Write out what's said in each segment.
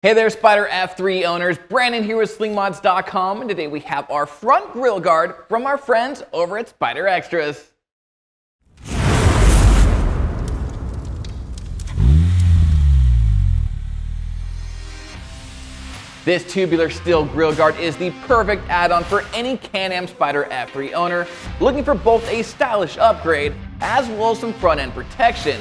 Hey there, Spyder F3 owners. Brandon here with Slingmods.com, and today we have our front grille guard from our friends over at SpyderExtras. This tubular steel grille guard is the perfect add-on for any Can-Am Spyder F3 owner looking for both a stylish upgrade as well as some front-end protection.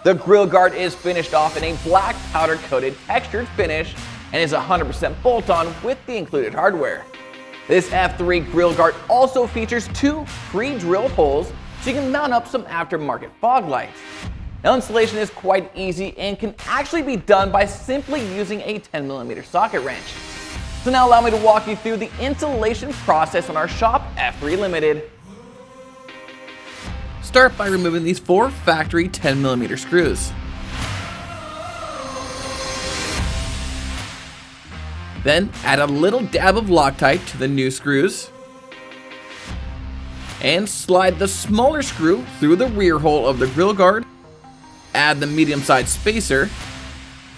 The grille guard is finished off in a black powder-coated textured finish and is 100% bolt-on with the included hardware. This F3 grille guard also features two pre-drilled holes so you can mount up some aftermarket fog lights. Now, installation is quite easy and can actually be done by simply using a 10mm socket wrench. So now allow me to walk you through the installation process on our Shop F3 Limited. Start by removing these four factory 10mm screws. Then add a little dab of Loctite to the new screws and slide the smaller screw through the rear hole of the grille guard. Add the medium-sized spacer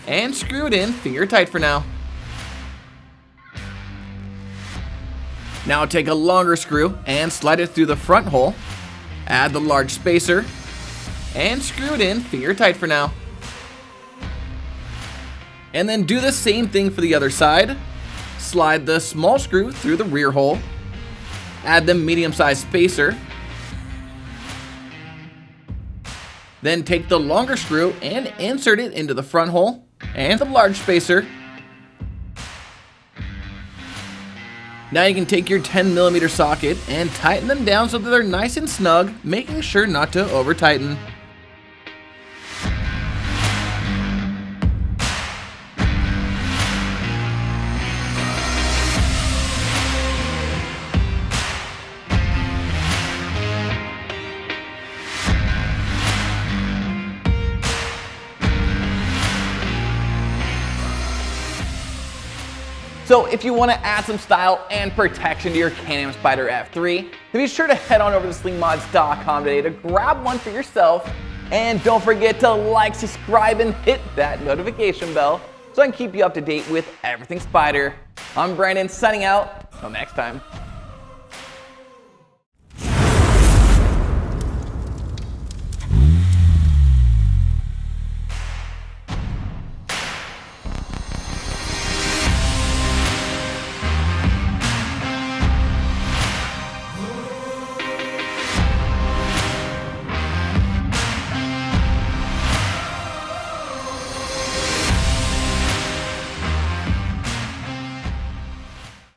and screw it in finger tight for now. Now take a longer screw and slide it through the front hole. Add the large spacer and screw it in finger tight for now. And then do the same thing for the other side. Slide the small screw through the rear hole. Add the medium-sized spacer. Then take the longer screw and insert it into the front hole and the large spacer. Now you can take your 10mm socket and tighten them down so that they're nice and snug, making sure not to over tighten. So if you want to add some style and protection to your Can-Am Spyder F3, then be sure to head on over to Slingmods.com today to grab one for yourself. And don't forget to like, subscribe, and hit that notification bell so I can keep you up to date with everything Spyder. I'm Brandon, signing out. Till next time.